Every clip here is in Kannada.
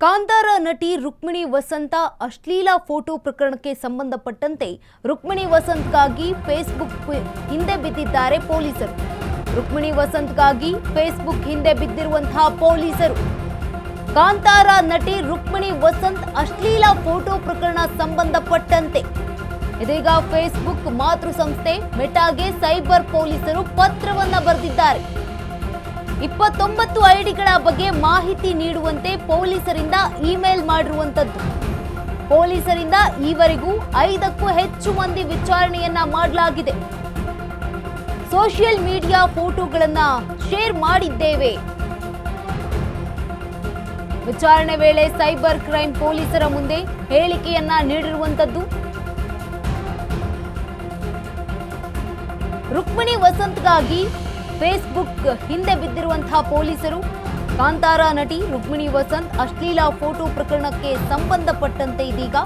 ಕಾಂತಾರ ನಟಿ ರುಕ್ಮಿಣಿ ವಸಂತ ಅಶ್ಲೀಲ ಫೋಟೋ ಪ್ರಕರಣಕ್ಕೆ ಸಂಬಂಧಪಟ್ಟಂತೆ ರುಕ್ಮಿಣಿ ವಸಂತ್ಗಾಗಿ ಫೇಸ್ಬುಕ್ ಹಿಂದೆ ಬಿದ್ದಿದ್ದಾರೆ ಪೊಲೀಸರು. ರುಕ್ಮಿಣಿ ವಸಂತ್ಗಾಗಿ ಫೇಸ್ಬುಕ್ ಹಿಂದೆ ಬಿದ್ದಿರುವಂತಹ ಪೊಲೀಸರು ಕಾಂತಾರ ನಟಿ ರುಕ್ಮಿಣಿ ವಸಂತ್ ಅಶ್ಲೀಲ ಫೋಟೋ ಪ್ರಕರಣ ಸಂಬಂಧಪಟ್ಟಂತೆ ಇದೀಗ ಫೇಸ್ಬುಕ್ ಮಾತೃ ಸಂಸ್ಥೆ ಮೆಟಾಗೆ ಸೈಬರ್ ಪೊಲೀಸರು ಪತ್ರವನ್ನ ಬರೆದಿದ್ದಾರೆ. 29 ಐಡಿಗಳ ಬಗ್ಗೆ ಮಾಹಿತಿ ನೀಡುವಂತೆ ಪೊಲೀಸರಿಂದ ಇಮೇಲ್ ಮಾಡಿರುವಂತದ್ದು. ಪೊಲೀಸರಿಂದ ಈವರೆಗೂ 5ಕ್ಕೂ ಹೆಚ್ಚು ಮಂದಿ ವಿಚಾರಣೆಯನ್ನ ಮಾಡಲಾಗಿದೆ. ಸೋಷಿಯಲ್ ಮೀಡಿಯಾ ಫೋಟೋಗಳನ್ನ ಶೇರ್ ಮಾಡಿದ್ದೇವೆ. ವಿಚಾರಣೆ ವೇಳೆ ಸೈಬರ್ ಕ್ರೈಂ ಪೊಲೀಸರ ಮುಂದೆ ಹೇಳಿಕೆಯನ್ನ ನೀಡಿರುವಂತದ್ದು. ರುಕ್ಮಿಣಿ ವಸಂತ್ಗಾಗಿ ಫೇಸ್ಬುಕ್ ಹಿಂದೆ ಬಿದ್ದಿರುವಂತಹ ಪೊಲೀಸರು ಕಾಂತಾರ ನಟಿ ರುಕ್ಮಿಣಿ ವಸಂತ್ ಅಶ್ಲೀಲ ಫೋಟೋ ಪ್ರಕರಣಕ್ಕೆ ಸಂಬಂಧಪಟ್ಟಂತೆ ಇದೀಗ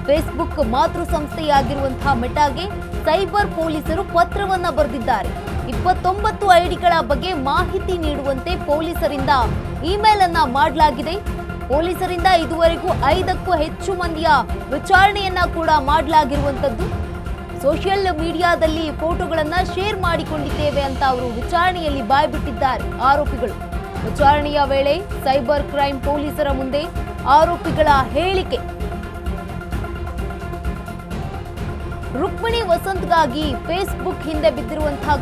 ಫೇಸ್ಬುಕ್ ಮಾತೃ ಸಂಸ್ಥೆಯಾಗಿರುವಂತಹ ಮೆಟಾಗೆ ಸೈಬರ್ ಪೊಲೀಸರು ಪತ್ರವನ್ನ ಬರೆದಿದ್ದಾರೆ. 29 ಐಡಿಗಳ ಬಗ್ಗೆ ಮಾಹಿತಿ ನೀಡುವಂತೆ ಪೊಲೀಸರಿಂದ ಇಮೇಲ್ ಅನ್ನ ಮಾಡಲಾಗಿದೆ. ಪೊಲೀಸರಿಂದ ಇದುವರೆಗೂ 5ಕ್ಕೂ ಹೆಚ್ಚು ಮಂದಿಯ ವಿಚಾರಣೆಯನ್ನ ಕೂಡ ಮಾಡಲಾಗಿರುವಂತದ್ದು. ಸೋಷಿಯಲ್ ಮೀಡಿಯಾದಲ್ಲಿ ಫೋಟೋಗಳನ್ನ ಶೇರ್ ಮಾಡಿಕೊಂಡಿದ್ದೇವೆ ಅಂತ ಅವರು ವಿಚಾರಣೆಯಲ್ಲಿ ಬಾಯ್ಬಿಟ್ಟಿದ್ದಾರೆ ಆರೋಪಿಗಳು. ವಿಚಾರಣೆಯ ವೇಳೆ ಸೈಬರ್ ಕ್ರೈಂ ಪೊಲೀಸರ ಮುಂದೆ ಆರೋಪಿಗಳ ಹೇಳಿಕೆ. ರುಕ್ಮಿಣಿ ವಸಂತ್ಗಾಗಿ ಫೇಸ್ಬುಕ್ ಹಿಂದೆ ಬಿದ್ದಿರುವಂತಹ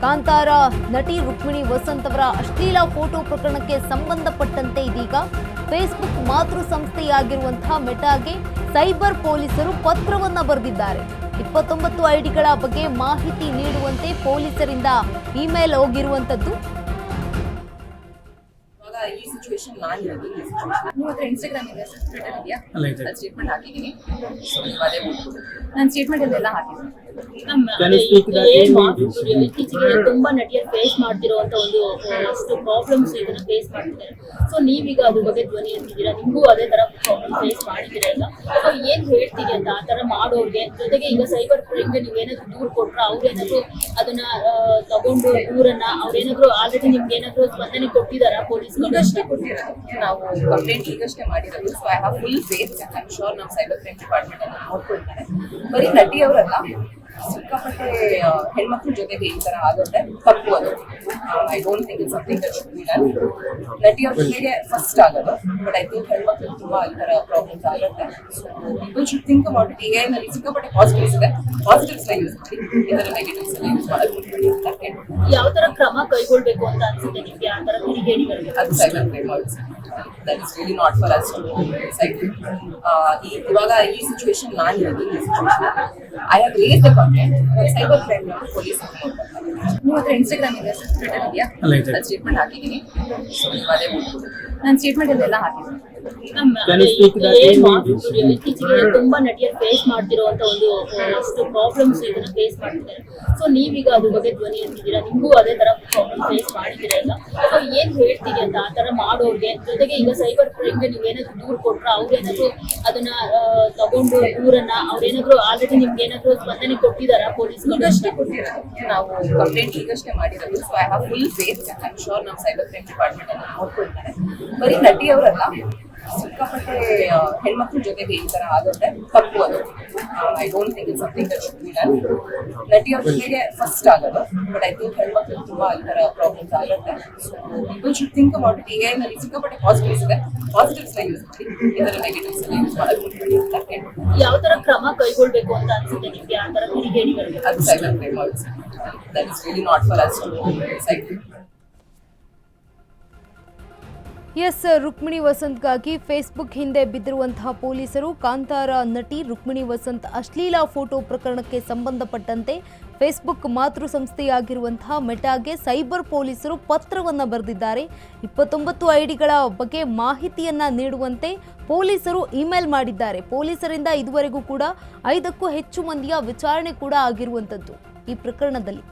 ಕಾಂತಾರ ನಟಿ ರುಕ್ಮಿಣಿ ವಸಂತ್ ಅವರ ಅಶ್ಲೀಲ ಫೋಟೋ ಪ್ರಕರಣಕ್ಕೆ ಸಂಬಂಧಪಟ್ಟಂತೆ ಇದೀಗ ಫೇಸ್ಬುಕ್ ಮಾತೃ ಸಂಸ್ಥೆಯಾಗಿರುವಂತಹ ಮೆಟಾಗೆ ಸೈಬರ್ ಪೊಲೀಸರು ಪತ್ರವನ್ನ ಬರೆದಿದ್ದಾರೆ. 29 ಐಡಿಗಳ ಬಗ್ಗೆ ಮಾಹಿತಿ ನೀಡುವಂತೆ ಪೊಲೀಸರಿಂದ ಇಮೇಲ್ ಹೋಗಿರುವಂತದ್ದು. ಈ ಸಿಚುವೇಶನ್ ನಾನು ಇನ್ಸ್ಟಾಗ್ರಾಮ್ ಇದೆ, ಟ್ವಿಟರ್ ಇದೆಯಾ, ಸ್ಟೇಟ್ಮೆಂಟ್ ಹಾಕಿದ್ದೀನಿ. ನಾನು ಸ್ಟೇಟ್ಮೆಂಟ್ ಎಲ್ಲ ಹಾಕಿದ್ದೀನಿ. ಇತ್ತೀಚೆಗೆ ತುಂಬಾ ನಟಿಯರು ಫೇಸ್ ಮಾಡ್ತಿರುವಂತ ಅಷ್ಟು ಪ್ರಾಬ್ಲಮ್ಸ್ ಇದನ್ನ ಫೇಸ್ ಮಾಡ್ತಿದ್ದಾರೆ. ಸೊ ನೀವೀಗ ಅದ್ರ ಬಗ್ಗೆ ಧ್ವನಿ ಎತ್ತಿದ್ದೀರಾ, ನಿಮಗೂ ಅದೇ ತರ ಪ್ರಾಬ್ಲಮ್ ಫೇಸ್ ಮಾಡಿದ್ದೀರಾ ಈಗ. ಸೊ ಏನ್ ಹೇಳ್ತೀರಿ ಅಂತ ಆ ತರ ಮಾಡೋರ್ಗೆ, ಜೊತೆಗೆ ಈಗ ಸೈಬರ್ ಕ್ರೈಮ್ಗೆ ನೀವೇನಾದ್ರು ದೂರ್ ಕೊಟ್ರ ಅವ್ರೇನಾದ್ರು ಅದನ್ನ ತಗೊಂಡು ದೂರನ್ನ ಅವ್ರೇನಾದ್ರು ಆಲ್ರೆಡಿ ನಿಮ್ಗೆ ಏನಾದ್ರು ಸ್ಪಂದನೆ ಕೊಟ್ಟಿದಾರ ಪೊಲೀಸ್? ಈಗಷ್ಟೇ ಕೊಟ್ಟಿರೋದು, ನಾವು ಕಂಪ್ಲೇಂಟ್ ಈಗಷ್ಟೇ ಮಾಡಿರೋದು. So I have full faith, I am sure ನಮ್ಮ ಸೈಬರ್ ಕ್ರೈಮ್ ಡಿಪಾರ್ಟ್ಮೆಂಟ್ ಅನ್ನು ನೋಡ್ಕೊಳ್ತಾರೆ. ಬರೀ ನಟಿಯವರಲ್ಲ, ಸಿಕ್ಕಾಪಟ್ಟೆ ಹೆಣ್ಮಕ್ಳ ಜೊತೆಗೆ ಈ ತರ ಆಗುತ್ತೆ, ತಪ್ಪು ಅದು. I don't think it's something that should be done. ನಟಿಯವ್ರ ಜೊತೆಗೆ ಫಸ್ಟ್ ಆಗೋದು, ಬಟ್ ಐ ಥಿಂಕ್ ಹೆಣ್ಮಕ್ಳು ತುಂಬಾ ಈ ತರ ಪ್ರಾಬ್ಲಮ್ಸ್ ಆಗುತ್ತೆ. So people should think about it. AI ನಲ್ಲಿ ಸಿಕ್ಕಾಪಟ್ಟೆ ಪಾಸಿಟಿವ್ಸ್ ಇದೆ, ಪಾಸಿಟಿವ್ಸ್ ನ ಯೂಸ್ ಮಾಡಿ, ಇದರ ನೆಗೆಟಿವ್ಸ್ ನ ಯೂಸ್ ಮಾಡೋದು ಅಂತ. ಯಾವ ತರ ಕ್ರಮ ಕೈಗೊಳ್ಬೇಕು ಅಂತ ಅನ್ಸುತ್ತೆ ನಿಮ್ಗೆ? ಆ ತರ ಕಿಡಿಗೇಡಿಗಳಿಗೆ ಅದು cyber crime also, that is really not for us to decide. ಇವಾಗ ಈ ಸಿಚುವೇಶನ್ ನಾನು ಇರೋದು, ಈ situation I have raised the complaint. Cyber crime police Instagram ಇದೆ, ಟ್ವಿಟರ್ ಇದೆಯಾ, ಸ್ಟೇಟ್ಮೆಂಟ್ ಹಾಕಿದ್ದೀನಿ. ನಾನು ಸ್ಟೇಟ್ಮೆಂಟ್ ಎಲ್ಲ ಹಾಕಿದ್ದೀನಿ. ಇತ್ತೀಚೆಗೆ ತುಂಬಾ ನಟಿಯರು ಫೇಸ್ ಮಾಡ್ತಿರುವಂತ ಅಷ್ಟು ಪ್ರಾಬ್ಲಮ್ಸ್ ಇದನ್ನ ಫೇಸ್ ಮಾಡ್ತಿದ್ದಾರೆ. ಸೊ ನೀವೀಗ ಅದ್ರ ಬಗ್ಗೆ ಧ್ವನಿ ಎತ್ತಿದ್ದೀರಾ, ನಿಮಗೂ ಅದೇ ತರ ಪ್ರಾಬ್ಲಮ್ ಫೇಸ್ ಮಾಡಿದ್ದೀರಾ ಈಗ. ಸೊ ಏನ್ ಹೇಳ್ತೀರಿ ಅಂತ ಆ ತರ ಮಾಡೋರ್ಗೆ, ಜೊತೆಗೆ ಈಗ ಸೈಬರ್ ಕ್ರೈಮ್ಗೆ ನೀವೇನಾದ್ರು ದೂರ್ ಕೊಟ್ರ ಅವ್ರೇನಾದ್ರು ಅದನ್ನ ತಗೊಂಡು ದೂರನ್ನ ಅವ್ರೇನಾದ್ರು ಆಲ್ರೆಡಿ ನಿಮ್ಗೆ ಏನಾದ್ರು ಸ್ಪಂದನೆ ಕೊಟ್ಟಿದಾರ ಪೊಲೀಸ್? ಈಗಷ್ಟೇ ಕೊಟ್ಟಿರೋದು, ನಾವು ಕಂಪ್ಲೇಂಟ್ ಈಗಷ್ಟೇ ಮಾಡಿರೋದು. So I have full faith, I am sure ನಮ್ಮ ಸೈಬರ್ ಕ್ರೈಮ್ ಡಿಪಾರ್ಟ್ಮೆಂಟ್ ಅನ್ನು ನೋಡ್ಕೊಳ್ತಾರೆ. ಬರೀ ನಟಿಯವರಲ್ಲ, ಸಿಕ್ಕಾಪಟ್ಟೆ ಹೆಣ್ಮಕ್ಳ ಜೊತೆಗೆ ಈ ತರ ಆಗುತ್ತೆ, ತಪ್ಪು ಅದು. I don't think it's something that should be done. ನಟಿಯವ್ರ ಜೊತೆಗೆ ಫಸ್ಟ್ ಆಗೋದು, ಬಟ್ ಐ ಥಿಂಕ್ ಹೆಣ್ಮಕ್ಳು ತುಂಬಾ ಈ ತರ ಪ್ರಾಬ್ಲಮ್ಸ್ ಆಗುತ್ತೆ. So people should think about it. AI ನಲ್ಲಿ ಸಿಕ್ಕಾಪಟ್ಟೆ ಪಾಸಿಟಿವ್ಸ್ ಇದೆ, ಪಾಸಿಟಿವ್ಸ್ ನ ಯೂಸ್ ಮಾಡಿ, ಇದರ ನೆಗೆಟಿವ್ಸ್ ನ ಯೂಸ್ ಮಾಡೋದು ಅಂತ. ಯಾವ ತರ ಕ್ರಮ ಕೈಗೊಳ್ಬೇಕು ಅಂತ ಅನ್ಸುತ್ತೆ ನಿಮ್ಗೆ? ಆ ತರ ಕಿಡಿಗೇಡಿಗಳಿಗೆ ಅದು cyber crime also, that is really not for us to decide. Yes, Rukmini ವಸಂತ್ಗಾಗಿ ಫೇಸ್ಬುಕ್ ಹಿಂದೆ ಬಿದ್ದಿರುವಂತಹ ಪೊಲೀಸರು ಕಾಂತಾರ ನಟಿ ರುಕ್ಮಿಣಿ ವಸಂತ್ ಅಶ್ಲೀಲ ಫೋಟೋ ಪ್ರಕರಣಕ್ಕೆ ಸಂಬಂಧಪಟ್ಟಂತೆ ಫೇಸ್ಬುಕ್ ಮಾತೃ ಸಂಸ್ಥೆಯಾಗಿರುವಂತಹ ಮೆಟಾಗೆ ಸೈಬರ್ ಪೊಲೀಸರು ಪತ್ರವನ್ನ ಬರೆದಿದ್ದಾರೆ. 29 ಐಡಿಗಳ ಬಗ್ಗೆ ಮಾಹಿತಿಯನ್ನ ನೀಡುವಂತೆ ಪೊಲೀಸರು ಇಮೇಲ್ ಮಾಡಿದ್ದಾರೆ. ಪೊಲೀಸರಿಂದ ಇದುವರೆಗೂ ಕೂಡ 5ಕ್ಕೂ ಹೆಚ್ಚು ಮಂದಿಯ ವಿಚಾರಣೆ ಕೂಡ ಆಗಿರುವಂತದ್ದು ಈ ಪ್ರಕರಣದಲ್ಲಿ.